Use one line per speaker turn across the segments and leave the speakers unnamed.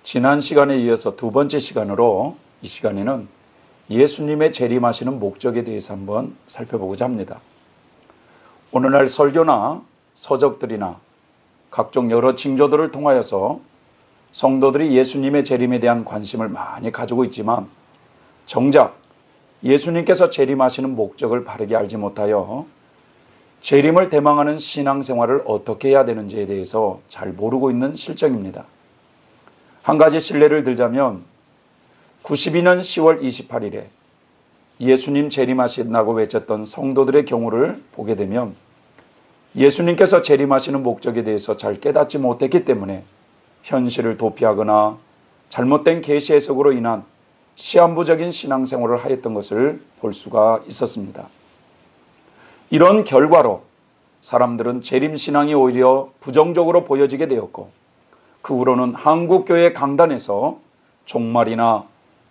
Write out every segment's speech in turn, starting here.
지난 시간에 이어서 두 번째 시간으로 이 시간에는 예수님의 재림하시는 목적에 대해서 한번 살펴보고자 합니다. 오늘날 설교나 서적들이나 각종 여러 징조들을 통하여서 성도들이 예수님의 재림에 대한 관심을 많이 가지고 있지만 정작 예수님께서 재림하시는 목적을 바르게 알지 못하여 재림을 대망하는 신앙생활을 어떻게 해야 되는지에 대해서 잘 모르고 있는 실정입니다. 한 가지 실례를 들자면 92년 10월 28일에 예수님 재림하신다고 외쳤던 성도들의 경우를 보게 되면 예수님께서 재림하시는 목적에 대해서 잘 깨닫지 못했기 때문에 현실을 도피하거나 잘못된 계시 해석으로 인한 시한부적인 신앙생활을 하였던 것을 볼 수가 있었습니다. 이런 결과로 사람들은 재림신앙이 오히려 부정적으로 보여지게 되었고 그 후로는 한국교회 강단에서 종말이나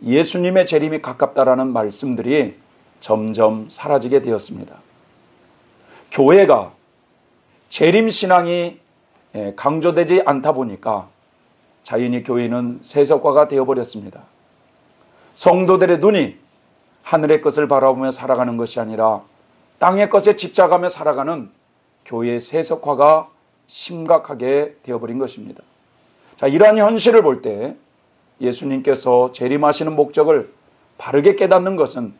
예수님의 재림이 가깝다라는 말씀들이 점점 사라지게 되었습니다. 교회가 재림신앙이 강조되지 않다 보니까 자연히 교회는 세속화가 되어버렸습니다. 성도들의 눈이 하늘의 것을 바라보며 살아가는 것이 아니라 땅의 것에 집착하며 살아가는 교회의 세속화가 심각하게 되어버린 것입니다. 자, 이러한 현실을 볼 때 예수님께서 재림하시는 목적을 바르게 깨닫는 것은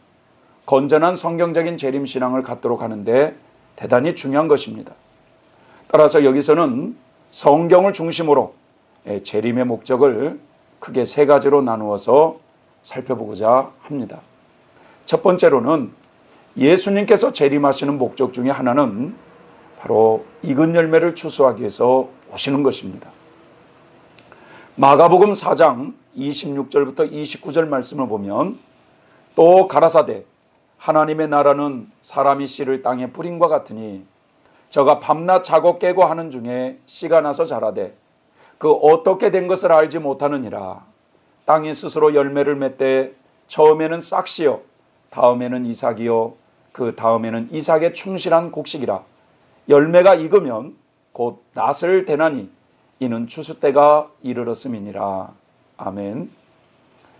건전한 성경적인 재림신앙을 갖도록 하는데 대단히 중요한 것입니다. 따라서 여기서는 성경을 중심으로 재림의 목적을 크게 세 가지로 나누어서 살펴보고자 합니다. 첫 번째로는 예수님께서 재림하시는 목적 중에 하나는 바로 익은 열매를 추수하기 위해서 오시는 것입니다. 마가복음 4장 26절부터 29절 말씀을 보면 또 가라사대 하나님의 나라는 사람이 씨를 땅에 뿌림과 같으니 저가 밤낮 자고 깨고 하는 중에 씨가 나서 자라되 그 어떻게 된 것을 알지 못하느니라. 땅이 스스로 열매를 맺되 처음에는 싹씨요 다음에는 이삭이요 그 다음에는 이삭의 충실한 곡식이라. 열매가 익으면 곧 낫을 대나니 이는 추수 때가 이르렀음이니라. 아멘.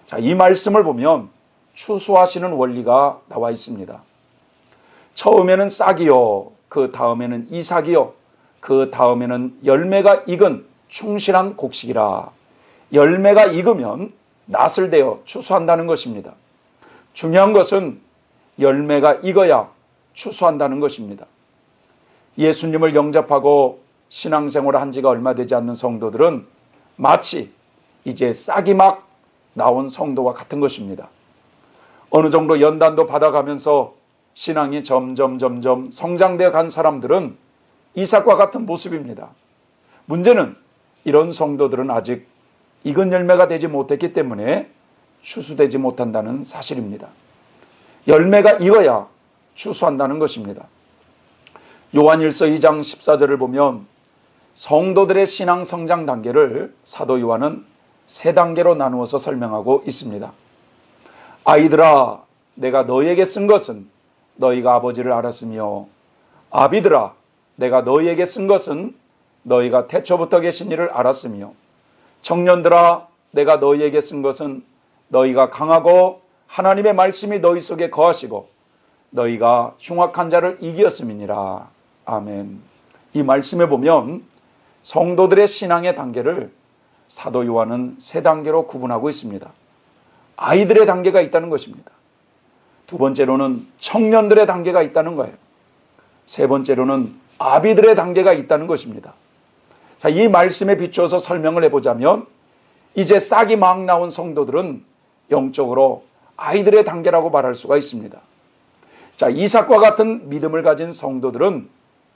자, 이 말씀을 보면 추수하시는 원리가 나와 있습니다. 처음에는 싹이요 그 다음에는 이삭이요 그 다음에는 열매가 익은 충실한 곡식이라. 열매가 익으면 낫을 대어 추수한다는 것입니다. 중요한 것은 열매가 익어야 추수한다는 것입니다. 예수님을 영접하고 신앙생활을 한 지가 얼마 되지 않는 성도들은 마치 이제 싹이 막 나온 성도와 같은 것입니다. 어느 정도 연단도 받아가면서 신앙이 점점 성장되어 간 사람들은 이삭과 같은 모습입니다. 문제는 이런 성도들은 아직 익은 열매가 되지 못했기 때문에 추수되지 못한다는 사실입니다. 열매가 익어야 추수한다는 것입니다. 요한일서 2장 14절을 보면 성도들의 신앙 성장 단계를 사도 요한은 세 단계로 나누어서 설명하고 있습니다. 아이들아 내가 너희에게 쓴 것은 너희가 아버지를 알았으며 아비들아 내가 너희에게 쓴 것은 너희가 태초부터 계신 이를 알았으며 청년들아 내가 너희에게 쓴 것은 너희가 강하고 하나님의 말씀이 너희 속에 거하시고 너희가 흉악한 자를 이기었음이니라. 아멘. 이 말씀에 보면 성도들의 신앙의 단계를 사도 요한은 세 단계로 구분하고 있습니다. 아이들의 단계가 있다는 것입니다. 두 번째로는 청년들의 단계가 있다는 거예요. 세 번째로는 아비들의 단계가 있다는 것입니다. 자, 이 말씀에 비추어서 설명을 해보자면 이제 싹이 막 나온 성도들은 영적으로 아이들의 단계라고 말할 수가 있습니다. 자, 이삭과 같은 믿음을 가진 성도들은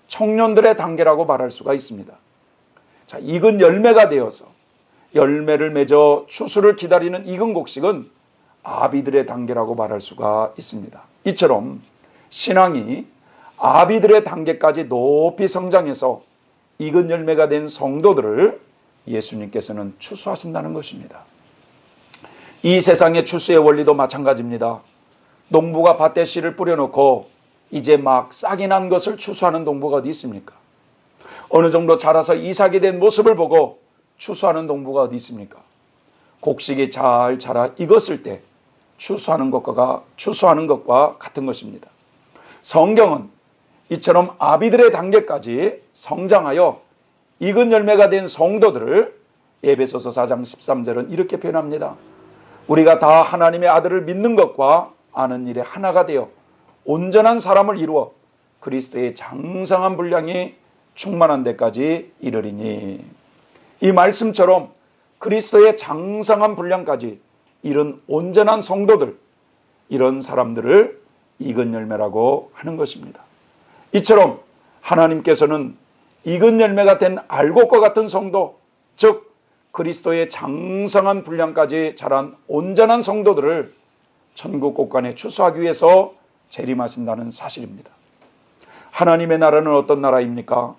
청년들의 단계라고 말할 수가 있습니다. 자, 익은 열매가 되어서 열매를 맺어 추수를 기다리는 익은 곡식은 아비들의 단계라고 말할 수가 있습니다. 이처럼 신앙이 아비들의 단계까지 높이 성장해서 익은 열매가 된 성도들을 예수님께서는 추수하신다는 것입니다. 이 세상의 추수의 원리도 마찬가지입니다. 농부가 밭에 씨를 뿌려놓고 이제 막 싹이 난 것을 추수하는 농부가 어디 있습니까? 어느 정도 자라서 이삭이 된 모습을 보고 추수하는 농부가 어디 있습니까? 곡식이 잘 자라 익었을 때 추수하는 것과 같은 것입니다. 성경은 이처럼 아비들의 단계까지 성장하여 익은 열매가 된 성도들을 에베소서 4장 13절은 이렇게 표현합니다. 우리가 다 하나님의 아들을 믿는 것과 아는 일에 하나가 되어 온전한 사람을 이루어 그리스도의 장성한 분량이 충만한 데까지 이르리니. 이 말씀처럼 그리스도의 장성한 분량까지 이른 온전한 성도들, 이런 사람들을 익은 열매라고 하는 것입니다. 이처럼 하나님께서는 익은 열매가 된 알곡과 같은 성도, 즉 그리스도의 장성한 분량까지 자란 온전한 성도들을 천국 곳간에 추수하기 위해서 재림하신다는 사실입니다. 하나님의 나라는 어떤 나라입니까?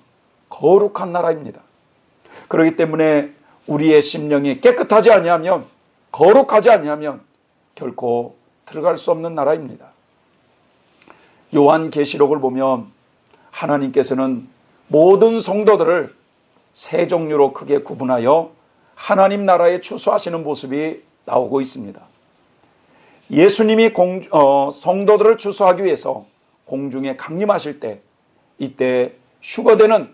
거룩한 나라입니다. 그렇기 때문에 우리의 심령이 깨끗하지 아니하면, 거룩하지 아니하면 결코 들어갈 수 없는 나라입니다. 요한계시록을 보면 하나님께서는 모든 성도들을 세 종류로 크게 구분하여 하나님 나라에 추수하시는 모습이 나오고 있습니다. 예수님이 성도들을 추수하기 위해서 공중에 강림하실 때, 이때 휴거되는,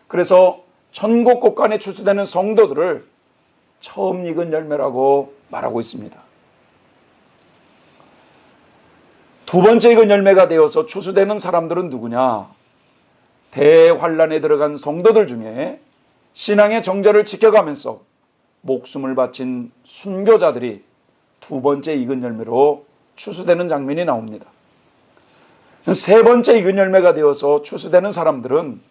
그래서 천국 곳간에 추수되는 성도들을 처음 익은 열매라고 말하고 있습니다. 두 번째 익은 열매가 되어서 추수되는 사람들은 누구냐? 대환란에 들어간 성도들 중에 신앙의 정절을 지켜가면서 목숨을 바친 순교자들이 두 번째 익은 열매로 추수되는 장면이 나옵니다. 세 번째 익은 열매가 되어서 추수되는 사람들은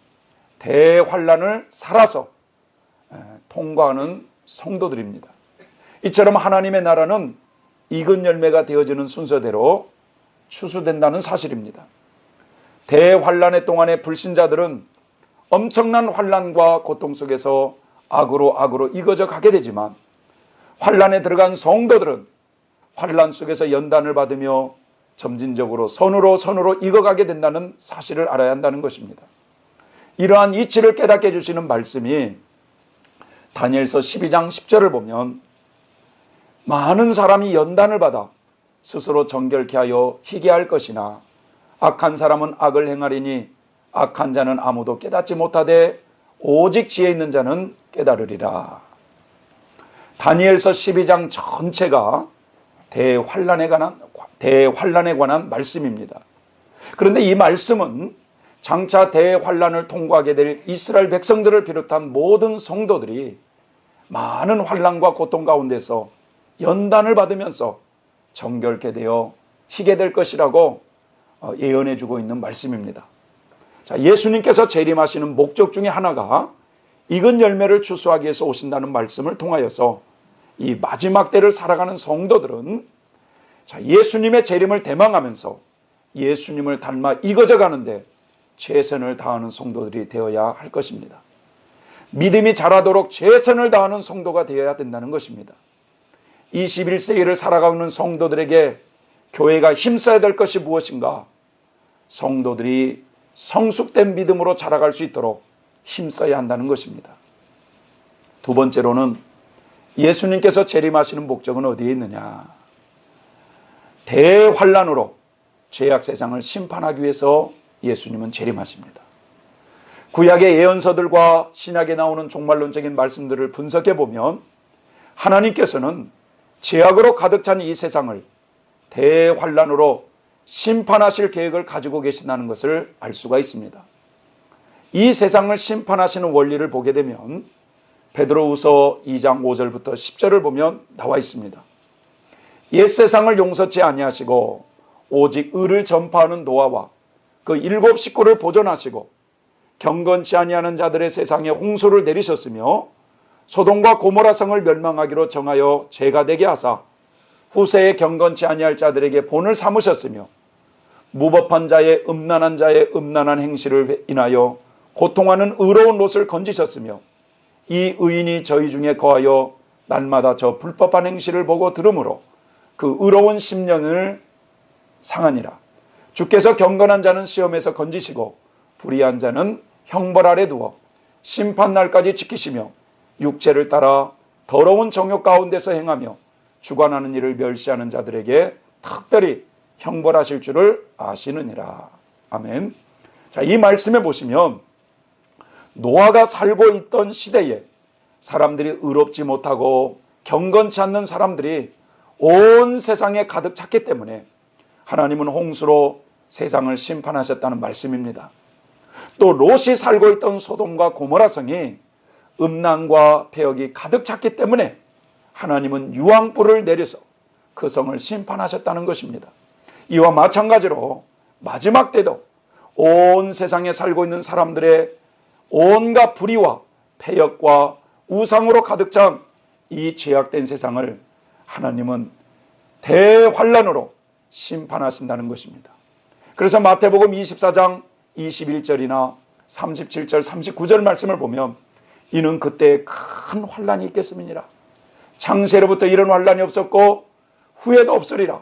대환란을 살아서 통과하는 성도들입니다. 이처럼 하나님의 나라는 익은 열매가 되어지는 순서대로 추수된다는 사실입니다. 대환란의 동안의 불신자들은 엄청난 환란과 고통 속에서 악으로 익어져 가게 되지만, 환란에 들어간 성도들은 환란 속에서 연단을 받으며 점진적으로 선으로 익어가게 된다는 사실을 알아야 한다는 것입니다. 이러한 이치를 깨닫게 해주시는 말씀이 다니엘서 12장 10절을 보면, 많은 사람이 연단을 받아 스스로 정결케 하여 희게 할 것이나 악한 사람은 악을 행하리니 악한 자는 아무도 깨닫지 못하되 오직 지혜 있는 자는 깨달으리라. 다니엘서 12장 전체가 대환란에 관한 말씀입니다. 그런데 이 말씀은 장차 대환란을 통과하게 될 이스라엘 백성들을 비롯한 모든 성도들이 많은 환란과 고통 가운데서 연단을 받으면서 정결케 되어 희게 될 것이라고 예언해 주고 있는 말씀입니다. 자, 예수님께서 재림하시는 목적 중에 하나가 익은 열매를 추수하기 위해서 오신다는 말씀을 통하여서 이 마지막 때를 살아가는 성도들은 예수님의 재림을 대망하면서 예수님을 닮아 익어져 가는데 최선을 다하는 성도들이 되어야 할 것입니다. 믿음이 자라도록 최선을 다하는 성도가 되어야 된다는 것입니다. 21세기를 살아가고 있는 성도들에게 교회가 힘써야 될 것이 무엇인가? 성도들이 성숙된 믿음으로 자라갈 수 있도록 힘써야 한다는 것입니다. 두 번째로는 예수님께서 재림하시는 목적은 어디에 있느냐? 대환란으로 죄악 세상을 심판하기 위해서 예수님은 재림하십니다. 구약의 예언서들과 신약에 나오는 종말론적인 말씀들을 분석해 보면 하나님께서는 죄악으로 가득 찬 이 세상을 대환란으로 심판하실 계획을 가지고 계신다는 것을 알 수가 있습니다. 이 세상을 심판하시는 원리를 보게 되면 베드로후서 2장 5절부터 10절을 보면 나와 있습니다. 옛 세상을 용서치 아니하시고 오직 의를 전파하는 노아와 그 7 식구를 보존하시고 경건치 아니하는 자들의 세상에 홍수를 내리셨으며 소돔과 고모라 성을 멸망하기로 정하여 죄가 되게 하사 후세에 경건치 아니할 자들에게 본을 삼으셨으며 무법한 자의 음란한 행실을 인하여 고통하는 의로운 롯을 건지셨으며 이 의인이 저희 중에 거하여 날마다 저 불법한 행실을 보고 들으므로 그 의로운 심령을 상하니라. 주께서 경건한 자는 시험에서 건지시고 불의한 자는 형벌 아래 두어 심판날까지 지키시며 육체를 따라 더러운 정욕 가운데서 행하며 주관하는 일을 멸시하는 자들에게 특별히 형벌하실 줄을 아시느니라. 아멘. 자, 이 말씀에 보시면 노아가 살고 있던 시대에 사람들이 의롭지 못하고 경건치 않는 사람들이 온 세상에 가득 찼기 때문에 하나님은 홍수로 세상을 심판하셨다는 말씀입니다. 또 롯이 살고 있던 소돔과 고모라 성이 음란과 폐역이 가득 찼기 때문에 하나님은 유황불을 내려서 그 성을 심판하셨다는 것입니다. 이와 마찬가지로 마지막 때도 온 세상에 살고 있는 사람들의 온갖 불의와 폐역과 우상으로 가득 찬 이 죄악된 세상을 하나님은 대환란으로 심판하신다는 것입니다. 그래서 마태복음 24장 21절이나 37절 39절 말씀을 보면 이는 그때 큰 환란이 있겠음이니라. 창세로부터 이런 환란이 없었고 후에도 없으리라.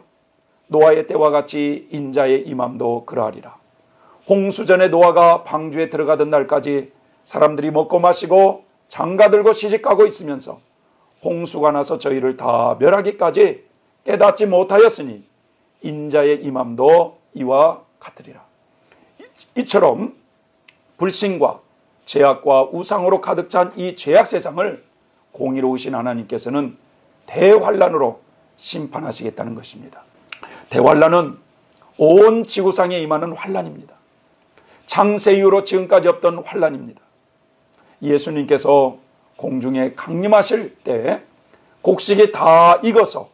노아의 때와 같이 인자의 임함도 그러하리라. 홍수전에 노아가 방주에 들어가던 날까지 사람들이 먹고 마시고 장가들고 시집가고 있으면서 홍수가 나서 저희를 다 멸하기까지 깨닫지 못하였으니 인자의 임함도 이와 같으리라. 이처럼 불신과 죄악과 우상으로 가득 찬 이 죄악 세상을 공의로우신 하나님께서는 대환란으로 심판하시겠다는 것입니다. 대환란은 온 지구상에 임하는 환란입니다. 창세 이후로 지금까지 없던 환란입니다. 예수님께서 공중에 강림하실 때 곡식이 다 익어서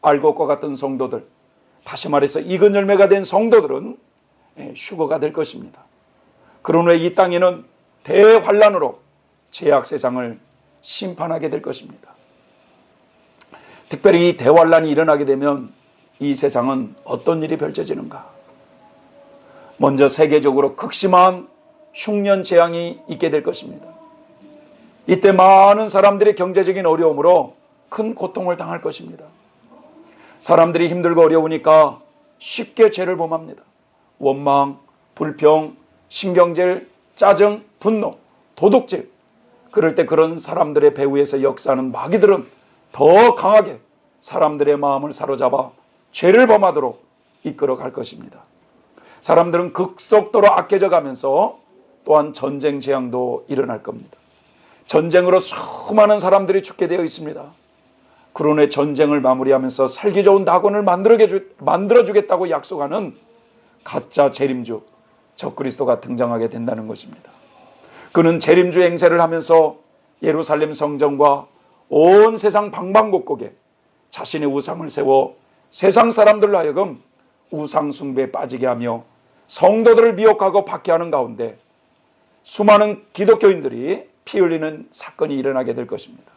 알곡과 같은 성도들, 다시 말해서 익은 열매가 된 성도들은 휴거가 될 것입니다. 그런 후에 이 땅에는 대환란으로 죄악 세상을 심판하게 될 것입니다. 특별히 이 대환란이 일어나게 되면 이 세상은 어떤 일이 펼쳐지는가? 먼저 세계적으로 극심한 흉년 재앙이 있게 될 것입니다. 이때 많은 사람들이 경제적인 어려움으로 큰 고통을 당할 것입니다. 사람들이 힘들고 어려우니까 쉽게 죄를 범합니다. 원망, 불평, 신경질, 짜증, 분노, 도둑질. 그럴 때 그런 사람들의 배후에서 역사하는 마귀들은 더 강하게 사람들의 마음을 사로잡아 죄를 범하도록 이끌어 갈 것입니다. 사람들은 급속도로 악해져 가면서 또한 전쟁 재앙도 일어날 겁니다. 전쟁으로 수많은 사람들이 죽게 되어 있습니다. 그러네 전쟁을 마무리하면서 살기 좋은 낙원을 만들어주겠다고 약속하는 가짜 재림주 적그리스도가 등장하게 된다는 것입니다. 그는 재림주 행세를 하면서 예루살렘 성전과 온 세상 방방곡곡에 자신의 우상을 세워 세상 사람들로 하여금 우상 숭배에 빠지게 하며 성도들을 미혹하고 박해하는 가운데 수많은 기독교인들이 피 흘리는 사건이 일어나게 될 것입니다.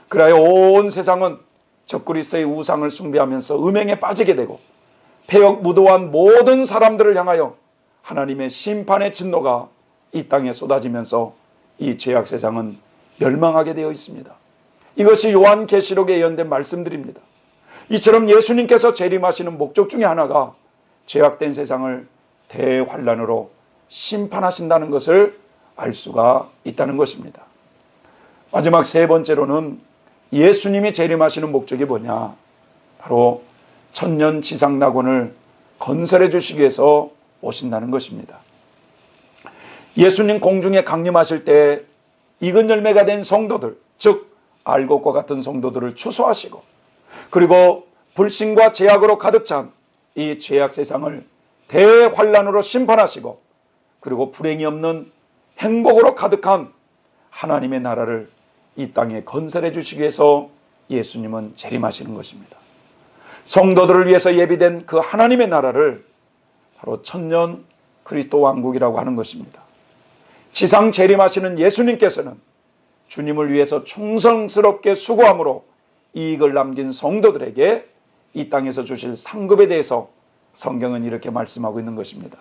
그래야 온 세상은 적그리스도의 우상을 숭배하면서 음행에 빠지게 되고 폐역 무도한 모든 사람들을 향하여 하나님의 심판의 진노가 이 땅에 쏟아지면서 이 죄악 세상은 멸망하게 되어 있습니다. 이것이 요한계시록에 예언된 말씀들입니다. 이처럼 예수님께서 재림하시는 목적 중에 하나가 죄악된 세상을 대환란으로 심판하신다는 것을 알 수가 있다는 것입니다. 마지막 세 번째로는 예수님이 재림하시는 목적이 뭐냐? 바로 천년 지상 낙원을 건설해 주시기 위해서 오신다는 것입니다. 예수님 공중에 강림하실 때 익은 열매가 된 성도들, 즉 알곡과 같은 성도들을 추수하시고 그리고 불신과 죄악으로 가득 찬 이 죄악 세상을 대환란으로 심판하시고 그리고 불행이 없는 행복으로 가득한 하나님의 나라를 이 땅에 건설해 주시기 위해서 예수님은 재림하시는 것입니다. 성도들을 위해서 예비된 그 하나님의 나라를 바로 천년 그리스도 왕국이라고 하는 것입니다. 지상 재림하시는 예수님께서는 주님을 위해서 충성스럽게 수고함으로 이익을 남긴 성도들에게 이 땅에서 주실 상급에 대해서 성경은 이렇게 말씀하고 있는 것입니다.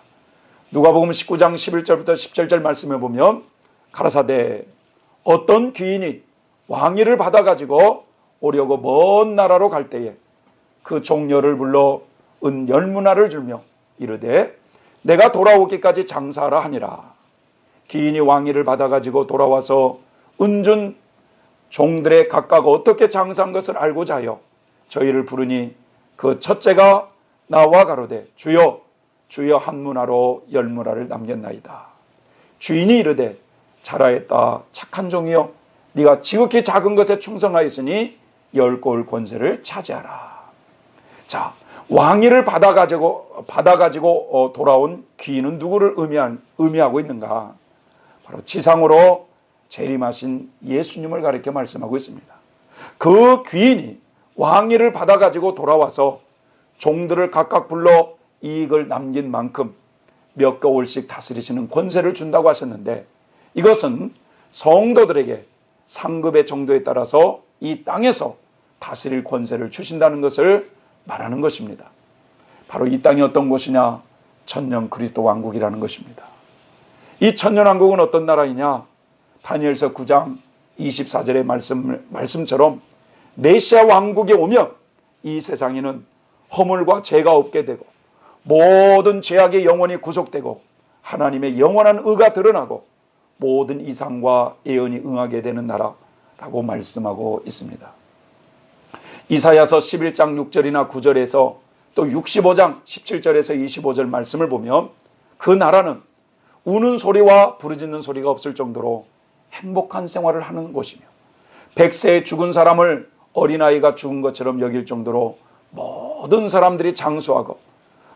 누가복음 19장 11절부터 17절 말씀에 보면 가라사대 어떤 귀인이 왕위를 받아가지고 오려고 먼 나라로 갈 때에 그 종려를 불러 은 10문화를 주며 이르되 내가 돌아오기까지 장사하라 하니라. 귀인이 왕위를 받아가지고 돌아와서 은준 종들의 각각 어떻게 장사한 것을 알고자 하여 저희를 부르니 그 첫째가 나와 가로되 주여 주여 한 문화로 열 문화를 남겼나이다. 주인이 이르되 잘하였다 착한 종이여 네가 지극히 작은 것에 충성하였으니 열 고을 권세를 차지하라. 자, 왕위를 받아가지고 돌아온 귀인은 누구를 의미하고 있는가? 바로 지상으로 재림하신 예수님을 가리켜 말씀하고 있습니다. 그 귀인이 왕위를 받아가지고 돌아와서 종들을 각각 불러 이익을 남긴 만큼 몇 개월씩 다스리시는 권세를 준다고 하셨는데, 이것은 성도들에게 상급의 정도에 따라서 이 땅에서 다스릴 권세를 주신다는 것을 말하는 것입니다. 바로 이 땅이 어떤 곳이냐? 천년 그리스도 왕국이라는 것입니다. 이 천년 왕국은 어떤 나라이냐? 다니엘서 9장 24절의 말씀처럼 메시아 왕국에 오면 이 세상에는 허물과 죄가 없게 되고 모든 죄악의 영원히 구속되고 하나님의 영원한 의가 드러나고 모든 이상과 예언이 응하게 되는 나라라고 말씀하고 있습니다. 이사야서 11장 6절이나 9절에서 또 65장 17절에서 25절 말씀을 보면 그 나라는 우는 소리와 부르짖는 소리가 없을 정도로 행복한 생활을 하는 곳이며 백세에 죽은 사람을 어린아이가 죽은 것처럼 여길 정도로 모든 사람들이 장수하고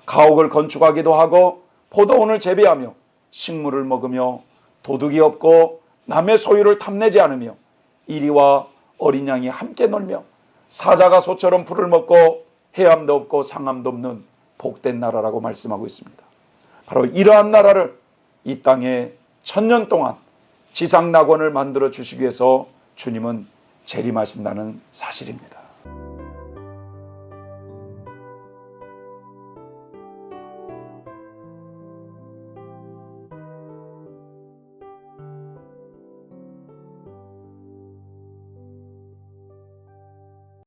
가옥을 건축하기도 하고 포도원을 재배하며 식물을 먹으며 도둑이 없고 남의 소유를 탐내지 않으며 이리와 어린 양이 함께 놀며 사자가 소처럼 풀을 먹고 해함도 없고 상함도 없는 복된 나라라고 말씀하고 있습니다. 바로 이러한 나라를 이 땅에 천년 동안 지상 낙원을 만들어 주시기 위해서 주님은 재림하신다는 사실입니다.